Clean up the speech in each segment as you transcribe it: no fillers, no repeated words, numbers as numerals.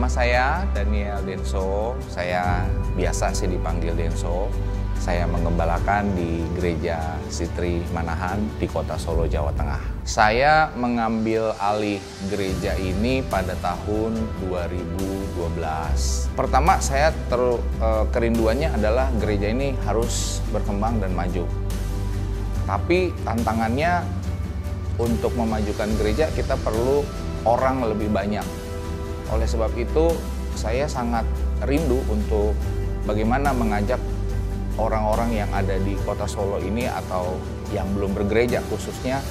saya Daniel Denso, saya biasa sih dipanggil Denso. Saya menggembalakan di Gereja Sitri Manahan di Kota Solo, Jawa Tengah. Saya mengambil alih gereja ini pada tahun 2012. Pertama saya kerinduannya adalah gereja ini harus berkembang dan maju. Tapi tantangannya untuk memajukan gereja kita perlu orang lebih banyak. Oleh sebab itu saya sangat rindu untuk bagaimana mengajak orang-orang yang ada di Kota Solo ini atau yang belum bergereja khususnya,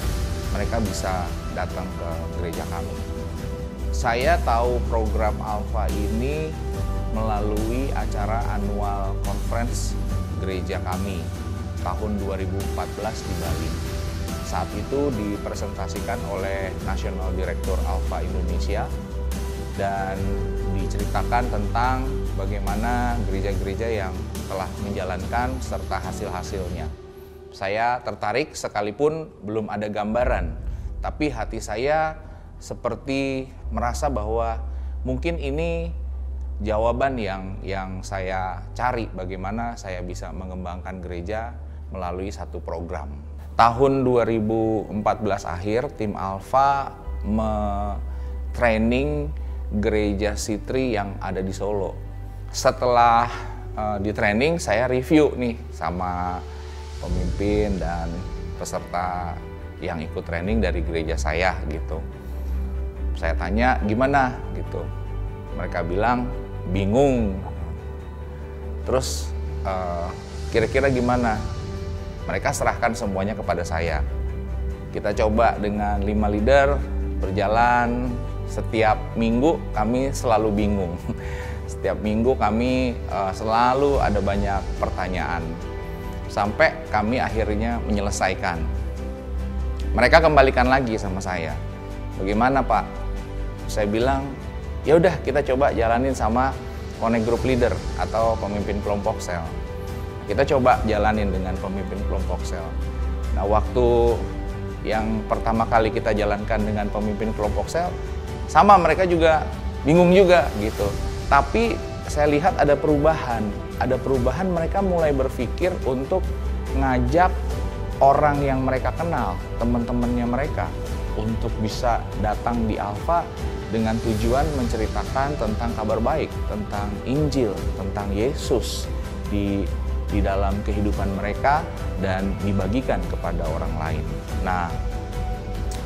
mereka bisa datang ke gereja kami. Saya tahu program Alpha ini melalui acara annual conference gereja kami tahun 2014 di Bali. Saat itu dipresentasikan oleh National Director Alpha Indonesia dan diceritakan tentang bagaimana gereja-gereja yang telah menjalankan serta hasil-hasilnya. Saya tertarik sekalipun belum ada gambaran, tapi hati saya seperti merasa bahwa mungkin ini jawaban yang saya cari, bagaimana saya bisa mengembangkan gereja melalui satu program. Tahun 2014 akhir, tim Alpha training gereja Sitri yang ada di Solo. Setelah di training, saya review nih sama pemimpin dan peserta yang ikut training dari gereja saya gitu. Saya tanya gimana gitu, mereka bilang bingung. Terus kira-kira gimana? Mereka serahkan semuanya kepada saya. Kita coba dengan 5 leader berjalan. Setiap minggu kami selalu bingung. Setiap minggu kami selalu ada banyak pertanyaan. Sampai kami akhirnya menyelesaikan. Mereka kembalikan lagi sama saya. Bagaimana Pak? Saya bilang, ya udah kita coba jalanin sama Connect Group Leader atau pemimpin kelompok sel. Kita coba jalanin dengan pemimpin kelompok sel. Nah, waktu yang pertama kali kita jalankan dengan pemimpin kelompok sel, sama mereka juga bingung juga gitu. Tapi saya lihat ada perubahan mereka mulai berpikir untuk ngajak orang yang mereka kenal, teman-temannya mereka, untuk bisa datang di Alpha dengan tujuan menceritakan tentang kabar baik, tentang Injil, tentang Yesus di dalam kehidupan mereka dan dibagikan kepada orang lain. Nah,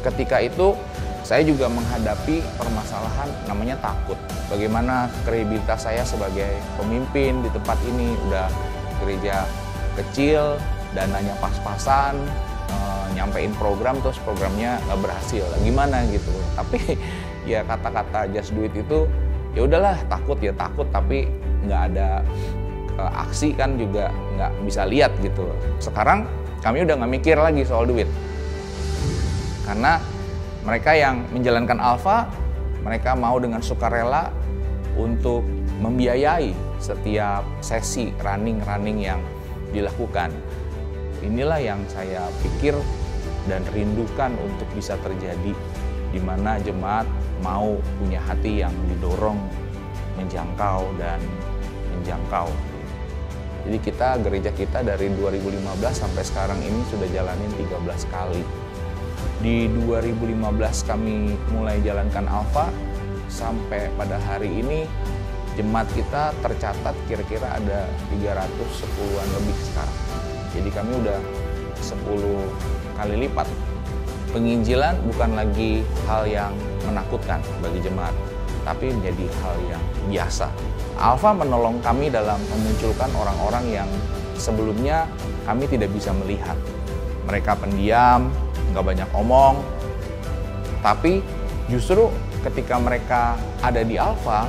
ketika itu saya juga menghadapi permasalahan namanya takut. Bagaimana kredibilitas saya sebagai pemimpin di tempat ini, udah gereja kecil, dananya pas-pasan, nyampein program terus programnya nggak berhasil. Gimana gitu. Tapi ya kata-kata just do it itu ya udahlah, takut ya takut, tapi nggak ada aksi kan juga nggak bisa lihat gitu. Sekarang kami udah nggak mikir lagi soal duit. Karena mereka yang menjalankan Alpha, mereka mau dengan sukarela untuk membiayai setiap sesi running yang dilakukan. Inilah yang saya pikir dan rindukan untuk bisa terjadi, di mana jemaat mau punya hati yang didorong menjangkau dan menjangkau. Jadi gereja kita dari 2015 sampai sekarang ini sudah jalanin 13 kali. Di 2015 kami mulai jalankan Alpha, sampai pada hari ini jemaat kita tercatat kira-kira ada 310-an lebih sekarang. Jadi kami udah 10 kali lipat. Penginjilan bukan lagi hal yang menakutkan bagi jemaat, tapi menjadi hal yang biasa. Alpha menolong kami dalam memunculkan orang-orang yang sebelumnya kami tidak bisa melihat. Mereka pendiam, nggak banyak omong, tapi justru ketika mereka ada di Alpha,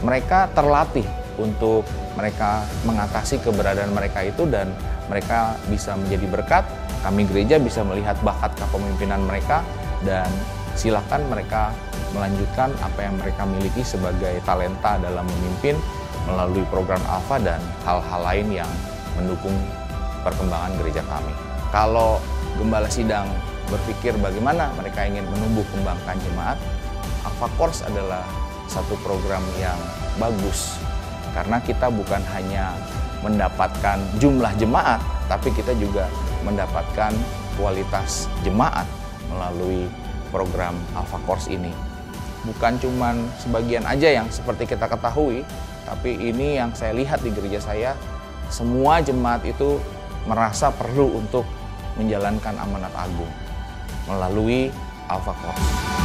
mereka terlatih untuk mereka mengatasi keberadaan mereka itu dan mereka bisa menjadi berkat. Kami gereja bisa melihat bakat kepemimpinan mereka dan silakan mereka melanjutkan apa yang mereka miliki sebagai talenta dalam memimpin melalui program Alpha dan hal-hal lain yang mendukung perkembangan gereja kami. Kalau Gembala Sidang berpikir bagaimana mereka ingin menumbuh kembangkan jemaat, Alpha Course adalah satu program yang bagus. Karena kita bukan hanya mendapatkan jumlah jemaat, tapi kita juga mendapatkan kualitas jemaat melalui program Alpha Course ini. Bukan cuman sebagian aja yang seperti kita ketahui, tapi ini yang saya lihat di gereja saya, semua jemaat itu merasa perlu untuk menjalankan amanat agung melalui Alpha Course.